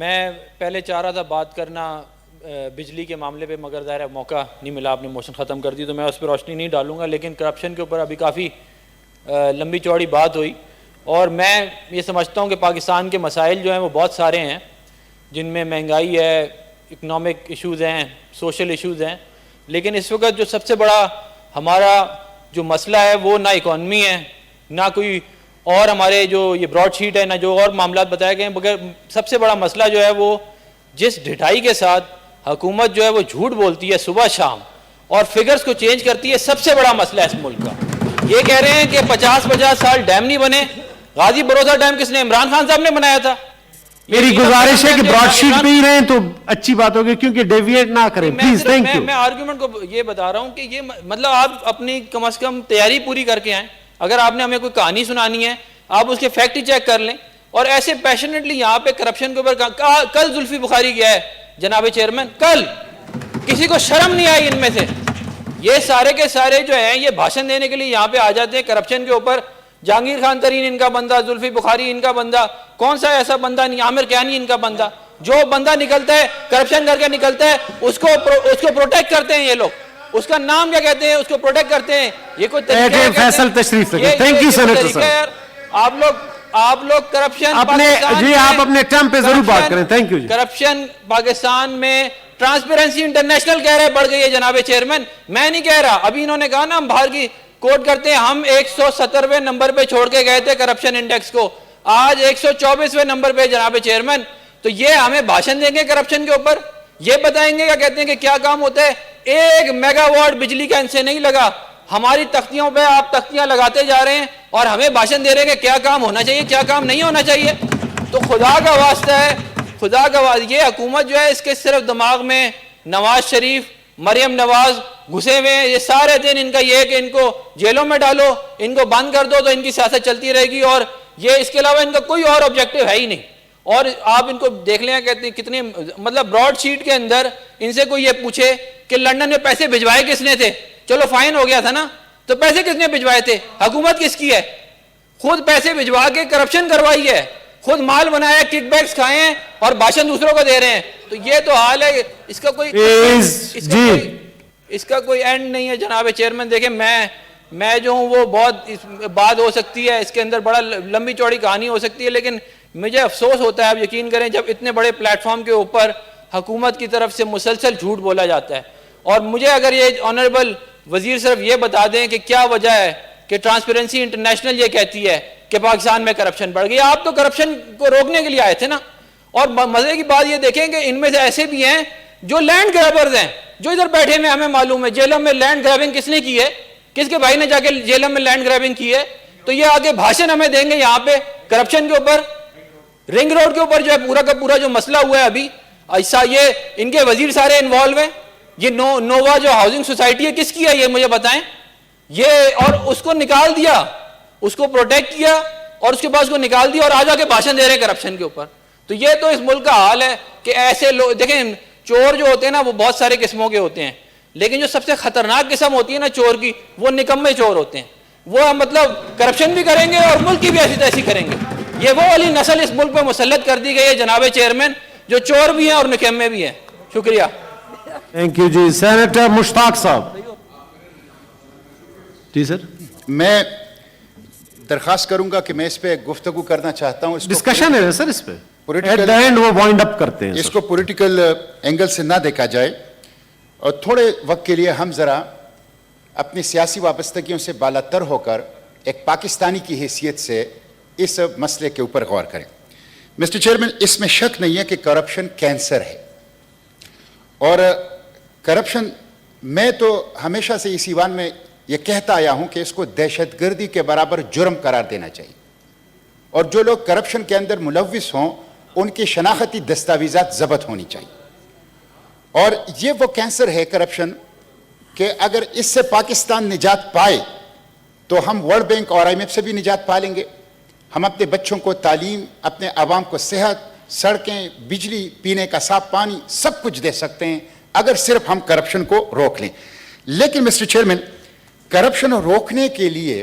میں پہلے چاہ رہا تھا بات کرنا بجلی کے معاملے پہ، مگر ظاہر ہے موقع نہیں ملا، آپ نے موشن ختم کر دی تو میں اس پہ روشنی نہیں ڈالوں گا، لیکن کرپشن کے اوپر ابھی کافی لمبی چوڑی بات ہوئی، اور میں یہ سمجھتا ہوں کہ پاکستان کے مسائل جو ہیں وہ بہت سارے ہیں، جن میں مہنگائی ہے، اکنامک ایشوز ہیں، سوشل ایشوز ہیں، لیکن اس وقت جو سب سے بڑا ہمارا جو مسئلہ ہے وہ نہ اکانومی ہے، نہ کوئی اور ہمارے جو یہ براڈ شیٹ ہے، نہ جو اور معاملات بتائے گئے ہیں، بغیر سب سے بڑا مسئلہ جو ہے وہ جس ڈھٹائی کے ساتھ حکومت جو ہے وہ جھوٹ بولتی ہے صبح شام اور فگرز کو چینج کرتی ہے، سب سے بڑا مسئلہ ہے اس ملک کا۔ یہ کہہ رہے ہیں کہ 50 سال ڈیم نہیں بنے، غازی بروزہ ڈیم کس نے؟ عمران خان صاحب نے بنایا تھا۔ میری گزارش ہے کہ براڈ شیٹ پہ ہی رہیں تو اچھی بات ہوگی، کیونکہ ڈیویٹ نہ کریں پلیز۔ Thank you. میں آرگیومنٹ کو یہ بتا رہا ہوں کہ یہ مطلب آپ اپنی کم از کم تیاری پوری کر کے آئیں، اگر آپ نے ہمیں کوئی کہانی سنانی ہے آپ اس کے فیکٹ چیک کر لیں، اور ایسے پیشنیٹلی یہاں پہ کرپشن کے اوپر کل زلفی بخاری گیا ہے جناب چیئرمین، کل کسی کو شرم نہیں آئی ان میں سے، یہ سارے کے سارے جو ہیں یہ بھاشن دینے کے لیے یہاں پہ آ جاتے ہیں کرپشن کے اوپر۔ جہانگیر خان ترین ان کا بندہ، زلفی بخاری ان کا بندہ، کون سا ایسا بندہ نہیں، عامر کیانی ان کا بندہ، جو بندہ نکلتا ہے کرپشن کر کے نکلتا ہے اس کو پروٹیکٹ کرتے ہیں یہ لوگ، اس کا نام کیا کہتے ہیں، اس کو پروٹیکٹ کرتے ہیں۔ یہ کوئی طریقہ ہے؟ فیصل تشریف رکھیں۔ تھینک یو سینیٹر صاحب۔ آپ لوگ کرپشن آپ اپنے ٹرم پہ ضرور بات کریں۔ Thank you. کرپشن پاکستان میں ٹرانسپیرنسی انٹرنیشنل کہہ رہے بڑھ گئی ہے جناب چیئرمین، میں نہیں کہہ رہا۔ ابھی انہوں نے کہا نا ہم باہر کی کوٹ کرتے ہیں، ہم 170ویں نمبر پہ چھوڑ کے گئے تھے کرپشن انڈیکس کو، آج 124ویں نمبر پہ جناب چیئرمین۔ تو یہ ہمیں بھاشن دیں گے کرپشن کے اوپر، یہ بتائیں گے کیا کہتے ہیں کہ کیا کام ہوتا ہے؟ 1 میگا واٹ بجلی کا ان سے نہیں لگا، ہماری تختیوں پہ آپ تختیاں لگاتے جا رہے ہیں اور ہمیں بھاشن دے رہے ہیں کہ کیا کام ہونا چاہیے کیا کام نہیں ہونا چاہیے۔ تو خدا کا واسطہ ہے، خدا کا واسطہ، یہ حکومت جو ہے اس کے صرف دماغ میں نواز شریف، مریم نواز گھسے ہوئے ہیں، یہ سارے دن ان کا یہ ہے کہ ان کو جیلوں میں ڈالو، ان کو بند کر دو تو ان کی سیاست چلتی رہے گی، اور یہ اس کے علاوہ ان کا کوئی اور آبجیکٹو ہے ہی نہیں۔ اور آپ ان کو دیکھ لیں کہتے ہیں کتنے مطلب براڈ شیٹ کے اندر ان سے کوئی یہ پوچھے کہ لندن میں پیسے بھجوائے کس نے تھے، چلو فائن ہو گیا تھا نا، تو پیسے کس نے بھجوائے تھے؟ حکومت کس کی ہے؟ خود پیسے بھجوا کے کرپشن کروائی ہے، خود مال بنایا، کک بیکس کھائے ہیں اور بھاشن دوسروں کو دے رہے ہیں۔ تو یہ تو حال ہے، اس کا کوئی اینڈ نہیں ہے جناب چیئرمین۔ دیکھیں میں جو ہوں وہ بہت بات ہو سکتی ہے، اس کے اندر بڑا لمبی چوڑی کہانی ہو سکتی ہے، لیکن مجھے افسوس ہوتا ہے، آپ یقین کریں، جب اتنے بڑے پلیٹ فارم کے اوپر حکومت کی طرف سے مسلسل جھوٹ بولا جاتا ہے۔ اور مجھے اگر یہ آنریبل وزیر صرف یہ بتا دیں کہ کیا وجہ ہے کہ ٹرانسپیرنسی انٹرنیشنل یہ کہتی ہے کہ پاکستان میں کرپشن بڑھ گئی۔ آپ تو کرپشن کو روکنے کے لیے آئے تھے نا۔ اور مزے کی بات یہ دیکھیں کہ ان میں سے ایسے بھی ہیں جو لینڈ گریبرز ہیں، جو ادھر بیٹھے میں ہمیں معلوم ہے جیلوں میں لینڈ گریبنگ کس نے کی ہے، کس کے بھائی نے جا کے جیلوں میں لینڈ گریبنگ کی ہے۔ تو یہ آگے بھاشن ہمیں دیں گے یہاں پہ کرپشن کے اوپر، رنگ روڈ کے اوپر جو ہے پورا کا پورا جو مسئلہ ہوا ہے ابھی ایسا، یہ ان کے وزیر سارے انوالو ہیں۔ یہ نووا جو ہاؤسنگ سوسائٹی ہے کس کی ہے یہ مجھے بتائیں؟ یہ اور اس کو نکال دیا، اس کو پروٹیکٹ کیا اور اس کے بعد اس کو نکال دیا اور آج آ کے بھاشن دے رہے ہیں کرپشن کے اوپر۔ تو یہ تو اس ملک کا حال ہے کہ ایسے لوگ دیکھیں، چور جو ہوتے ہیں نا وہ بہت سارے قسموں کے ہوتے ہیں، لیکن جو سب سے خطرناک قسم ہوتی ہے نا چور کی، وہ نکمے چور ہوتے ہیں۔ وہ مطلب کرپشن بھی کریں گے اور ملک کی بھی ایسی تیسی کریں گے۔ یہ وہ والی نسل اس ملک پہ مسلط کر دی گئی ہے جناب چیئرمین، جو چور بھی ہیں اور نکمے بھی ہیں۔ شکریہ۔ تھینک یو جی۔ سینیٹر مشتاق صاحب۔ جی سر، میں درخواست کروں گا کہ میں اس پہ گفتگو کرنا چاہتا ہوں۔ ڈسکشن ہے سر اس پہ، ایٹ دی اینڈ وہ وائنڈ اپ کرتے ہیں۔ اس کو پولیٹیکل اینگل سے نہ دیکھا جائے، اور تھوڑے وقت کے لیے ہم ذرا اپنی سیاسی وابستگیوں سے بالاتر ہو کر ایک پاکستانی کی حیثیت سے اس مسئلے کے اوپر غور کریں۔ مسٹر چیئرمین، اس میں شک نہیں ہے کہ کرپشن کینسر ہے، اور کرپشن میں تو ہمیشہ سے اس ایوان میں یہ کہتا آیا ہوں کہ اس کو دہشت گردی کے برابر جرم قرار دینا چاہیے، اور جو لوگ کرپشن کے اندر ملوث ہوں ان کی شناختی دستاویزات ضبط ہونی چاہیے۔ اور یہ وہ کینسر ہے کرپشن کہ اگر اس سے پاکستان نجات پائے تو ہم ورلڈ بینک اور IMF سے بھی نجات پا لیں گے، ہم اپنے بچوں کو تعلیم، اپنے عوام کو صحت، سڑکیں، بجلی، پینے کا صاف پانی، سب کچھ دے سکتے ہیں اگر صرف ہم کرپشن کو روک لیں۔ لیکن مسٹر چیئرمین، کرپشن روکنے کے لیے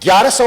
1100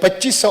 2500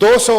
200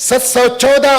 714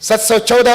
714